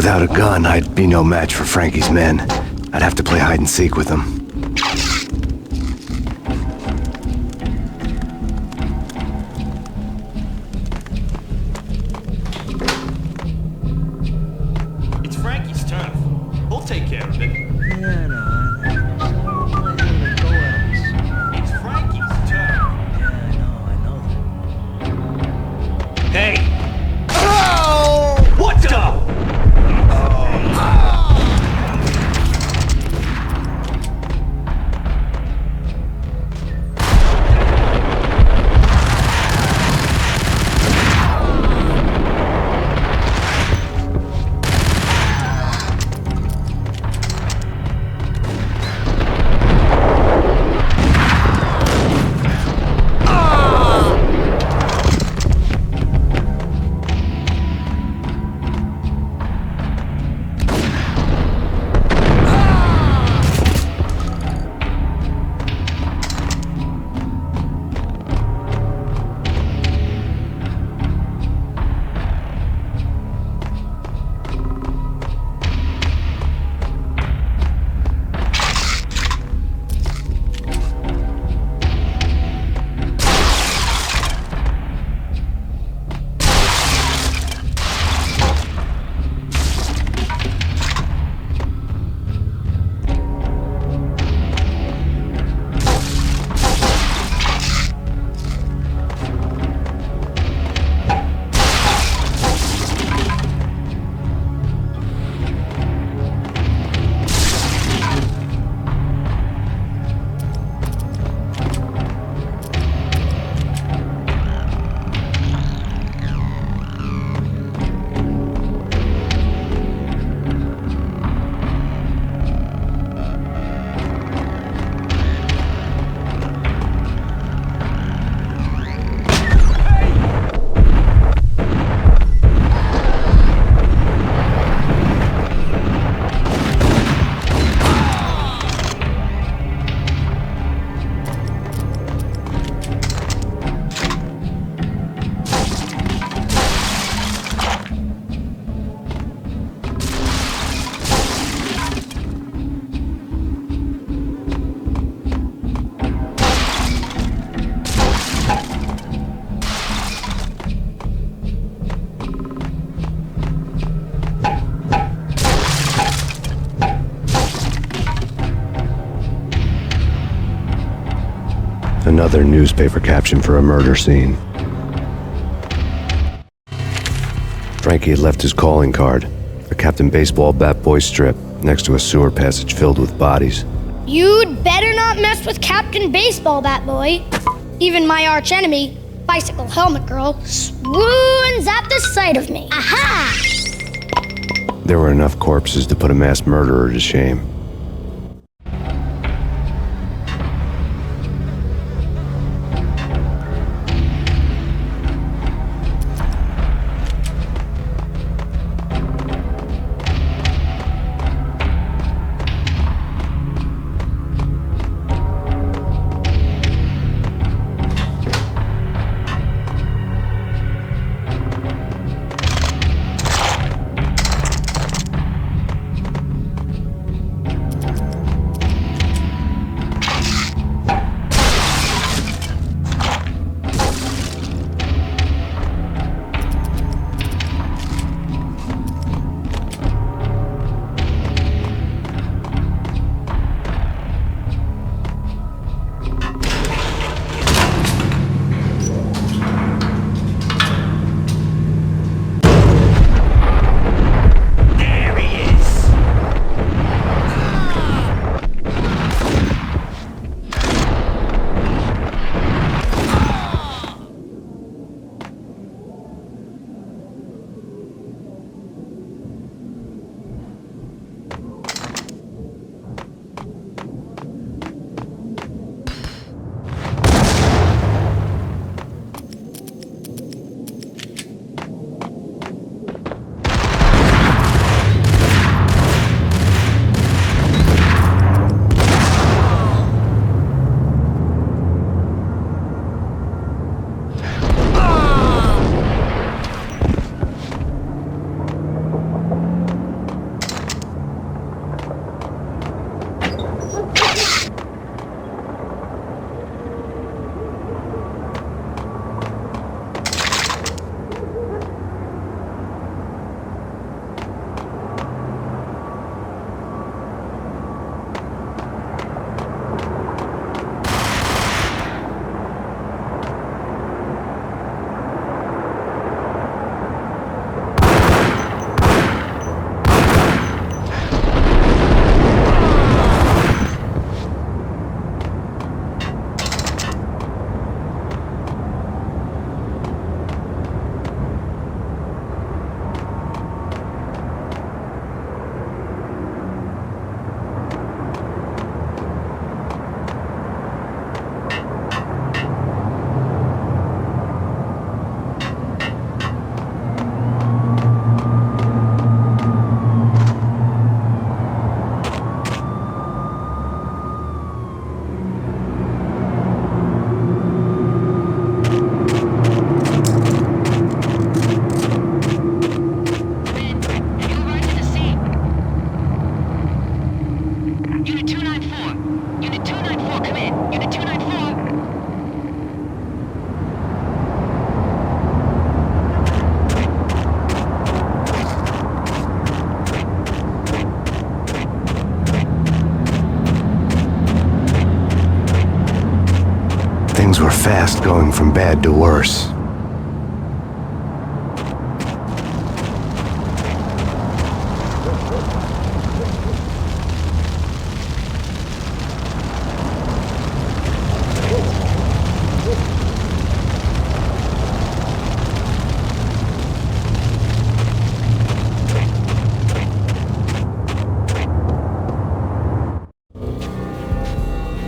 Without a gun, I'd be no match for Frankie's men. I'd have to play hide and seek with them. It's Frankie's turf. We'll take care of it. Yeah, no, It's Frankie's turf. I know that. Hey! Oh! What the? Another newspaper caption for a murder scene. Frankie had left his calling card, a Captain Baseball bat boy strip, next to a sewer passage filled with bodies. You'd better not mess with Captain Baseball Bat Boy. Even my archenemy, Bicycle Helmet Girl, swoons at the sight of me. Aha! There were enough corpses to put a mass murderer to shame. Things were fast going from bad to worse.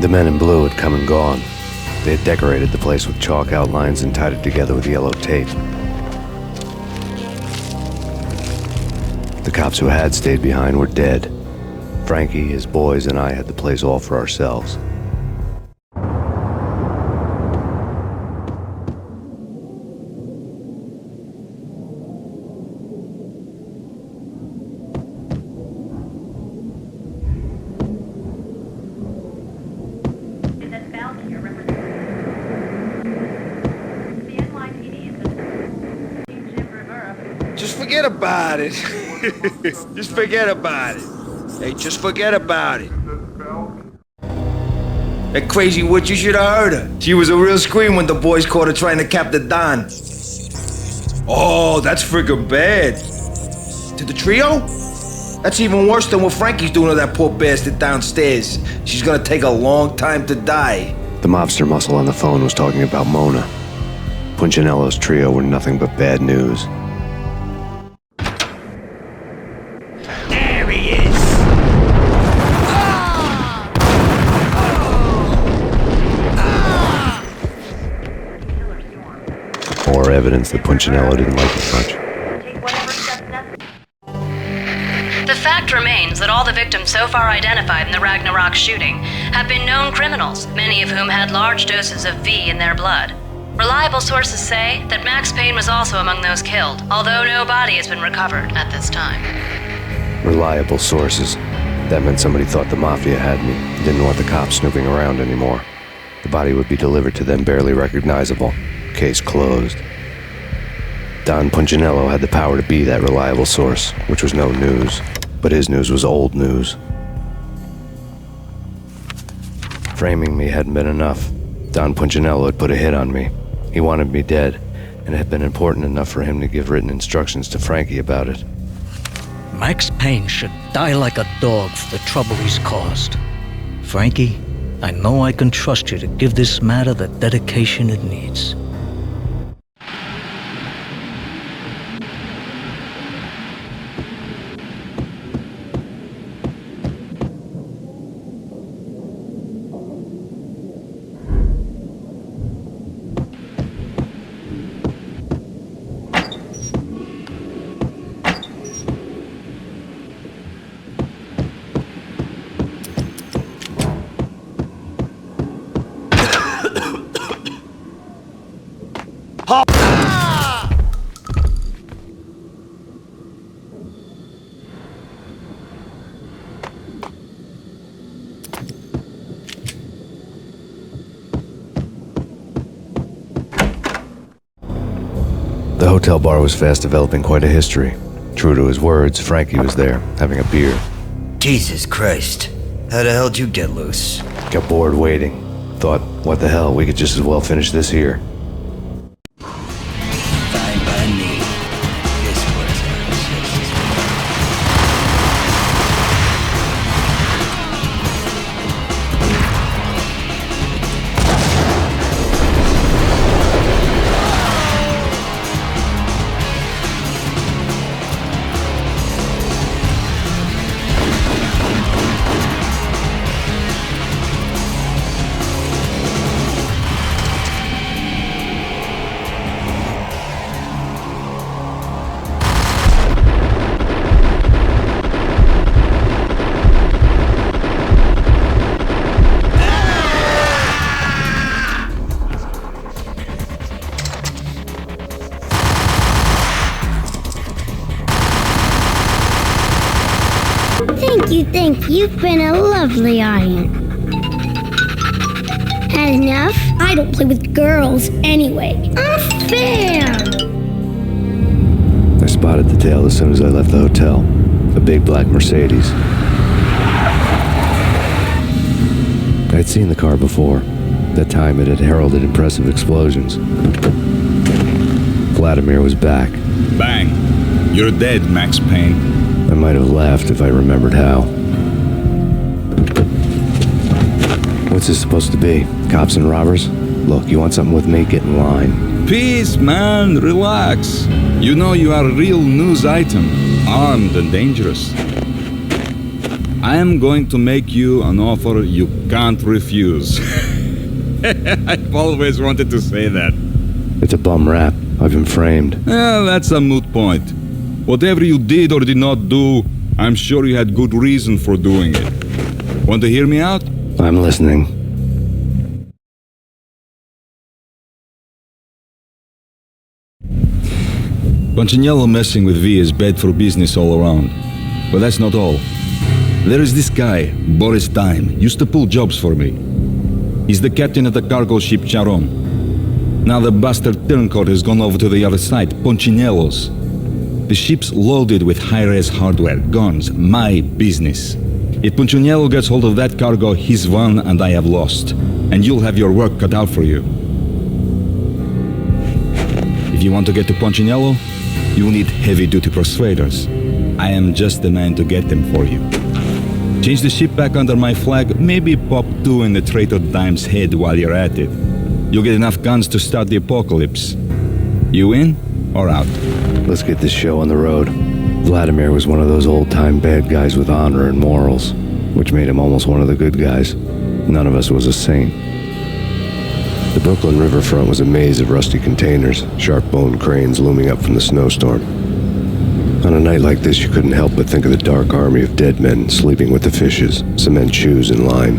The men in blue had come and gone. They had decorated the place with chalk outlines and tied it together with yellow tape. The cops who had stayed behind were dead. Frankie, his boys, and I had the place all for ourselves. Just forget about it. Just forget about it. Hey, just forget about it. That crazy witch, you should have heard her. She was a real scream when the boys caught her trying to cap the Don. Oh, that's friggin' bad. To the trio? That's even worse than what Frankie's doing to that poor bastard downstairs. She's gonna take a long time to die. The mobster muscle on the phone was talking about Mona. Punchinello's trio were nothing but bad news. There he is! More evidence that Punchinello didn't like it much. The fact remains that all the victims so far identified in the Ragnarok shooting have been known criminals, many of whom had large doses of V in their blood. Reliable sources say that Max Payne was also among those killed, although no body has been recovered at this time. Reliable sources. That meant somebody thought the Mafia had me, didn't want the cops snooping around anymore. The body would be delivered to them barely recognizable. Case closed. Don Punchinello had the power to be that reliable source, which was no news. But his news was old news. Framing me hadn't been enough. Don Punchinello had put a hit on me. He wanted me dead, and it had been important enough for him to give written instructions to Frankie about it. Max Payne should die like a dog for the trouble he's caused. Frankie, I know I can trust you to give this matter the dedication it needs. The hotel bar was fast developing quite a history. True to his words, Frankie was there, having a beer. Jesus Christ. How the hell did you get loose? Got bored waiting. Thought, what the hell, we could just as well finish this here. Fine by me. This was Thank you. You've been a lovely audience. Had enough? I don't play with girls anyway. Unfair! I spotted the tail as soon as I left the hotel. A big black Mercedes. I'd seen the car before. That time it had heralded impressive explosions. Vladimir was back. Bang. You're dead, Max Payne. I might have laughed if I remembered how. What's this supposed to be? Cops and robbers? Look, you want something with me? Get in line. Peace, man. Relax. You know you are a real news item. Armed and dangerous. I am going to make you an offer you can't refuse. I've always wanted to say that. It's a bum rap. I've been framed. That's a moot point. Whatever you did or did not do, I'm sure you had good reason for doing it. Want to hear me out? I'm listening. Punchinello messing with V is bad for business all around. But that's not all. There is this guy, Boris Dime, used to pull jobs for me. He's the captain of the cargo ship Charon. Now the bastard turncoat has gone over to the other side, Punchinello's. The ship's loaded with high-res hardware, guns, my business. If Punchinello gets hold of that cargo, he's won and I have lost. And you'll have your work cut out for you. If you want to get to Punchinello, you'll need heavy-duty persuaders. I am just the man to get them for you. Change the ship back under my flag, maybe pop 2 in the traitor Dime's head while you're at it. You'll get enough guns to start the apocalypse. You in or out? Let's get this show on the road. Vladimir was one of those old-time bad guys with honor and morals, which made him almost one of the good guys. None of us was a saint. The Brooklyn riverfront was a maze of rusty containers, sharp-boned cranes looming up from the snowstorm. On a night like this, you couldn't help but think of the dark army of dead men sleeping with the fishes, cement shoes in line.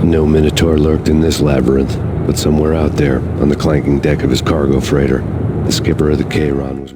No minotaur lurked in this labyrinth, but somewhere out there, on the clanking deck of his cargo freighter, the skipper of the Chiron was